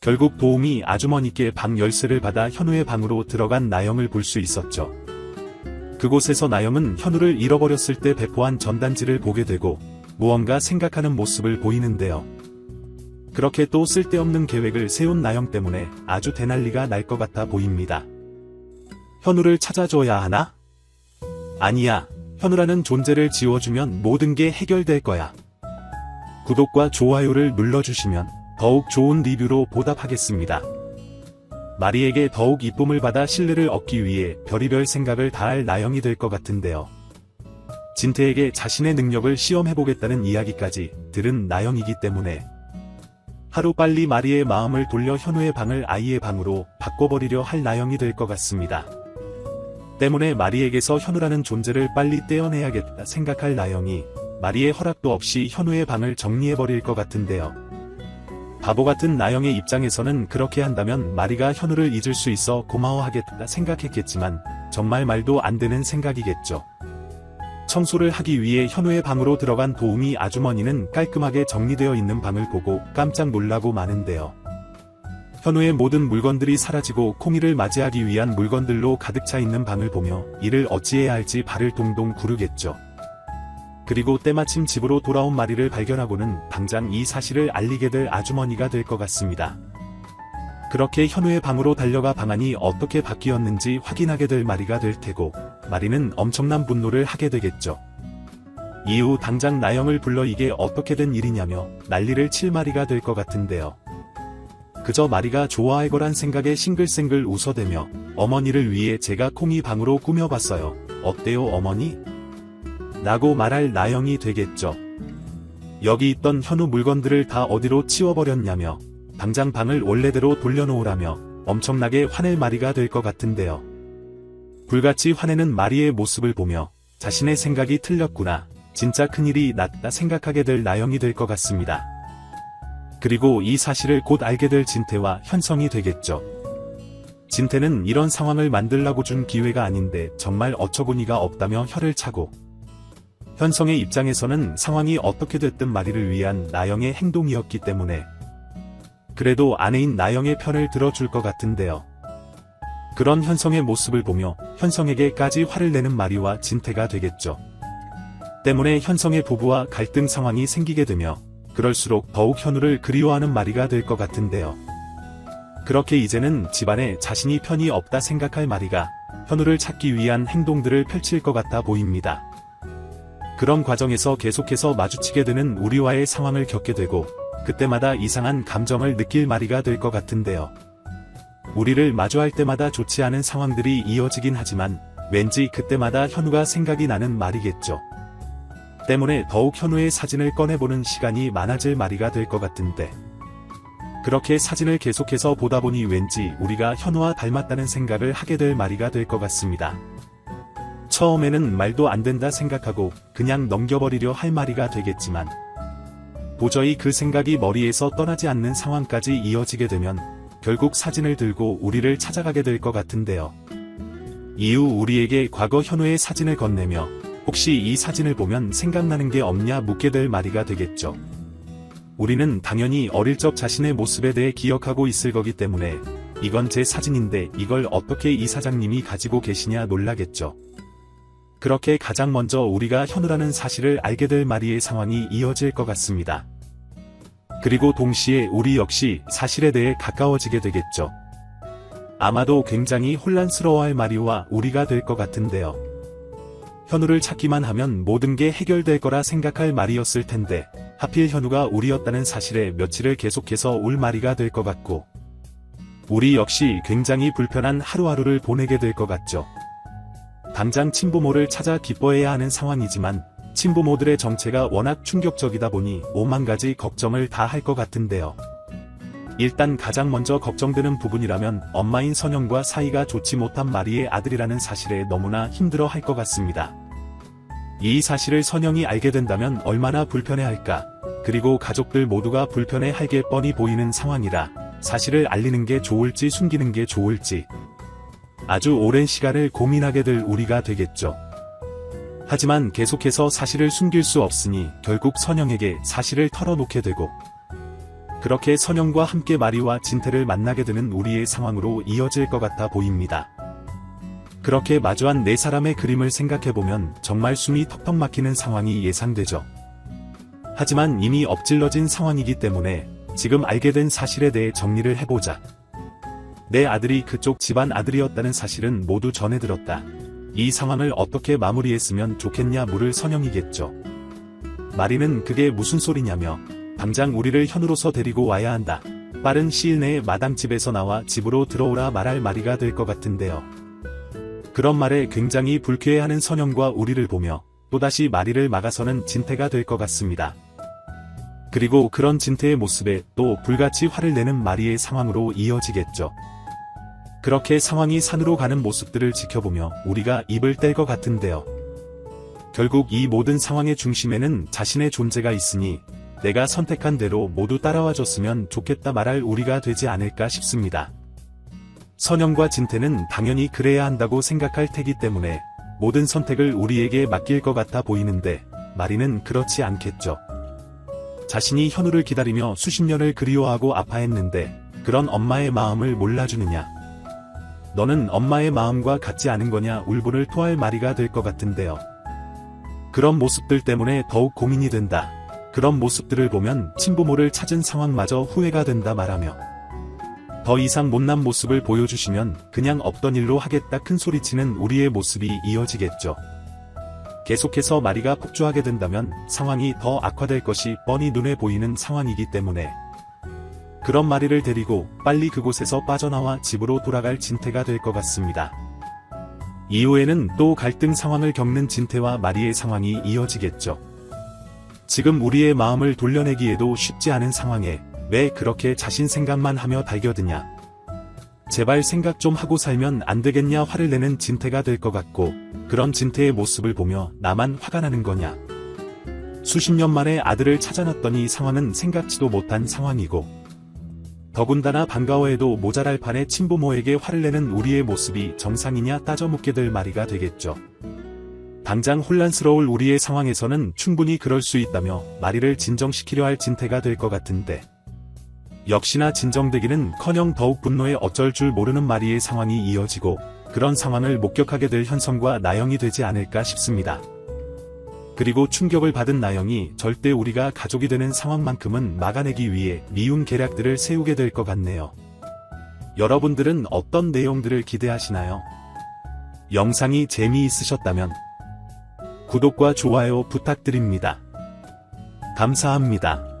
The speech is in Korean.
결국 도우미 아주머니께 방 열쇠를 받아 현우의 방으로 들어간 나영을 볼 수 있었죠. 그곳에서 나영은 현우를 잃어버렸을 때 배포한 전단지를 보게 되고 무언가 생각하는 모습을 보이는데요. 그렇게 또 쓸데없는 계획을 세운 나영 때문에 아주 대난리가 날 것 같아 보입니다. 현우를 찾아줘야 하나? 아니야. 현우라는 존재를 지워주면 모든 게 해결될 거야. 구독과 좋아요를 눌러주시면 더욱 좋은 리뷰로 보답하겠습니다. 마리에게 더욱 이쁨을 받아 신뢰를 얻기 위해 별의별 생각을 다할 나영이 될 것 같은데요. 진태에게 자신의 능력을 시험해보겠다는 이야기까지 들은 나영이기 때문에 하루빨리 마리의 마음을 돌려 현우의 방을 아이의 방으로 바꿔버리려 할 나영이 될 것 같습니다. 때문에 마리에게서 현우라는 존재를 빨리 떼어내야겠다 생각할 나영이 마리의 허락도 없이 현우의 방을 정리해버릴 것 같은데요. 바보 같은 나영의 입장에서는 그렇게 한다면 마리가 현우를 잊을 수 있어 고마워하겠다 생각했겠지만 정말 말도 안 되는 생각이겠죠. 청소를 하기 위해 현우의 방으로 들어간 도우미 아주머니는 깔끔하게 정리되어 있는 방을 보고 깜짝 놀라고 마는데요. 현우의 모든 물건들이 사라지고 콩이를 맞이하기 위한 물건들로 가득 차 있는 방을 보며 이를 어찌해야 할지 발을 동동 구르겠죠. 그리고 때마침 집으로 돌아온 마리를 발견하고는 당장 이 사실을 알리게 될 아주머니가 될 것 같습니다. 그렇게 현우의 방으로 달려가 방안이 어떻게 바뀌었는지 확인하게 될 마리가 될 테고 마리는 엄청난 분노를 하게 되겠죠. 이후 당장 나영을 불러 이게 어떻게 된 일이냐며 난리를 칠 마리가 될 것 같은데요. 그저 마리가 좋아할 거란 생각에 싱글싱글 웃어대며 어머니를 위해 제가 콩이 방으로 꾸며봤어요. 어때요 어머니? 라고 말할 나영이 되겠죠. 여기 있던 현우 물건들을 다 어디로 치워버렸냐며 당장 방을 원래대로 돌려놓으라며 엄청나게 화낼 마리가 될 것 같은데요. 불같이 화내는 마리의 모습을 보며 자신의 생각이 틀렸구나, 진짜 큰일이 났다 생각하게 될 나영이 될 것 같습니다. 그리고 이 사실을 곧 알게 될 진태와 현성이 되겠죠. 진태는 이런 상황을 만들라고 준 기회가 아닌데 정말 어처구니가 없다며 혀를 차고, 현성의 입장에서는 상황이 어떻게 됐든 마리를 위한 나영의 행동이었기 때문에 그래도 아내인 나영의 편을 들어줄 것 같은데요. 그런 현성의 모습을 보며 현성에게까지 화를 내는 마리와 진태가 되겠죠. 때문에 현성의 부부와 갈등 상황이 생기게 되며 그럴수록 더욱 현우를 그리워하는 마리가 될 것 같은데요. 그렇게 이제는 집안에 자신이 편이 없다 생각할 마리가 현우를 찾기 위한 행동들을 펼칠 것 같아 보입니다. 그런 과정에서 계속해서 마주치게 되는 우리와의 상황을 겪게 되고 그때마다 이상한 감정을 느낄 마리가 될 것 같은데요. 우리를 마주할 때마다 좋지 않은 상황들이 이어지긴 하지만 왠지 그때마다 현우가 생각이 나는 말이겠죠. 때문에 더욱 현우의 사진을 꺼내보는 시간이 많아질 마리가 될 것 같은데 그렇게 사진을 계속해서 보다 보니 왠지 우리가 현우와 닮았다는 생각을 하게 될 마리가 될 것 같습니다. 처음에는 말도 안 된다 생각하고 그냥 넘겨버리려 할 마리가 되겠지만 도저히 그 생각이 머리에서 떠나지 않는 상황까지 이어지게 되면 결국 사진을 들고 우리를 찾아가게 될 것 같은데요. 이후 우리에게 과거 현우의 사진을 건네며 혹시 이 사진을 보면 생각나는 게 없냐 묻게 될 마리가 되겠죠. 우리는 당연히 어릴 적 자신의 모습에 대해 기억하고 있을 거기 때문에 이건 제 사진인데 이걸 어떻게 이 사장님이 가지고 계시냐 놀라겠죠. 그렇게 가장 먼저 우리가 현우라는 사실을 알게 될 마리의 상황이 이어질 것 같습니다. 그리고 동시에 우리 역시 사실에 대해 가까워지게 되겠죠. 아마도 굉장히 혼란스러워할 마리와 우리가 될 것 같은데요. 현우를 찾기만 하면 모든 게 해결될 거라 생각할 마리였을 텐데 하필 현우가 우리였다는 사실에 며칠을 계속해서 울 마리가 될 것 같고 우리 역시 굉장히 불편한 하루하루를 보내게 될 것 같죠. 당장 친부모를 찾아 기뻐해야 하는 상황이지만 친부모들의 정체가 워낙 충격적이다 보니 오만 가지 걱정을 다 할 것 같은데요. 일단 가장 먼저 걱정되는 부분이라면 엄마인 선영과 사이가 좋지 못한 마리의 아들이라는 사실에 너무나 힘들어 할 것 같습니다. 이 사실을 선영이 알게 된다면 얼마나 불편해할까. 그리고 가족들 모두가 불편해할 게 뻔히 보이는 상황이라 사실을 알리는 게 좋을지 숨기는 게 좋을지 아주 오랜 시간을 고민하게 될 우리가 되겠죠. 하지만 계속해서 사실을 숨길 수 없으니 결국 선영에게 사실을 털어놓게 되고 그렇게 선영과 함께 마리와 진태를 만나게 되는 우리의 상황으로 이어질 것 같아 보입니다. 그렇게 마주한 네 사람의 그림을 생각해보면 정말 숨이 턱턱 막히는 상황이 예상되죠. 하지만 이미 엎질러진 상황이기 때문에 지금 알게 된 사실에 대해 정리를 해보자. 내 아들이 그쪽 집안 아들이었다는 사실은 모두 전해들었다. 이 상황을 어떻게 마무리했으면 좋겠냐 물을 선영이겠죠. 마리는 그게 무슨 소리냐며 당장 우리를 현우로서 데리고 와야 한다. 빠른 시일 내에 마당집에서 나와 집으로 들어오라 말할 마리가 될 것 같은데요. 그런 말에 굉장히 불쾌해하는 선영과 우리를 보며 또다시 마리를 막아서는 진태가 될 것 같습니다. 그리고 그런 진태의 모습에 또 불같이 화를 내는 마리의 상황으로 이어지겠죠. 그렇게 상황이 산으로 가는 모습들을 지켜보며 우리가 입을 뗄 것 같은데요. 결국 이 모든 상황의 중심에는 자신의 존재가 있으니 내가 선택한 대로 모두 따라와줬으면 좋겠다 말할 우리가 되지 않을까 싶습니다. 선영과 진태는 당연히 그래야 한다고 생각할 테기 때문에 모든 선택을 우리에게 맡길 것 같아 보이는데 마리는 그렇지 않겠죠. 자신이 현우를 기다리며 수십 년을 그리워하고 아파했는데 그런 엄마의 마음을 몰라주느냐. 너는 엄마의 마음과 같지 않은 거냐 울분을 토할 마리가 될 것 같은데요. 그런 모습들 때문에 더욱 고민이 된다. 그런 모습들을 보면 친부모를 찾은 상황마저 후회가 된다 말하며 더 이상 못난 모습을 보여주시면 그냥 없던 일로 하겠다 큰소리치는 우리의 모습이 이어지겠죠. 계속해서 마리가 폭주하게 된다면 상황이 더 악화될 것이 뻔히 눈에 보이는 상황이기 때문에 그런 마리를 데리고 빨리 그곳에서 빠져나와 집으로 돌아갈 진태가 될 것 같습니다. 이후에는 또 갈등 상황을 겪는 진태와 마리의 상황이 이어지겠죠. 지금 우리의 마음을 돌려내기에도 쉽지 않은 상황에 왜 그렇게 자신 생각만 하며 달겨드냐. 제발 생각 좀 하고 살면 안 되겠냐 화를 내는 진태가 될 것 같고 그런 진태의 모습을 보며 나만 화가 나는 거냐. 수십 년 만에 아들을 찾아놨더니 상황은 생각지도 못한 상황이고 더군다나 반가워해도 모자랄 판에 친부모에게 화를 내는 우리의 모습이 정상이냐 따져 묻게 될 마리가 되겠죠. 당장 혼란스러울 우리의 상황에서는 충분히 그럴 수 있다며 마리를 진정시키려 할 진태가 될 것 같은데 역시나 진정되기는커녕 더욱 분노에 어쩔 줄 모르는 마리의 상황이 이어지고 그런 상황을 목격하게 될 현성과 나영이 되지 않을까 싶습니다. 그리고 충격을 받은 나영이 절대 우리가 가족이 되는 상황만큼은 막아내기 위해 미운 계략들을 세우게 될 것 같네요. 여러분들은 어떤 내용들을 기대하시나요? 영상이 재미있으셨다면 구독과 좋아요 부탁드립니다. 감사합니다.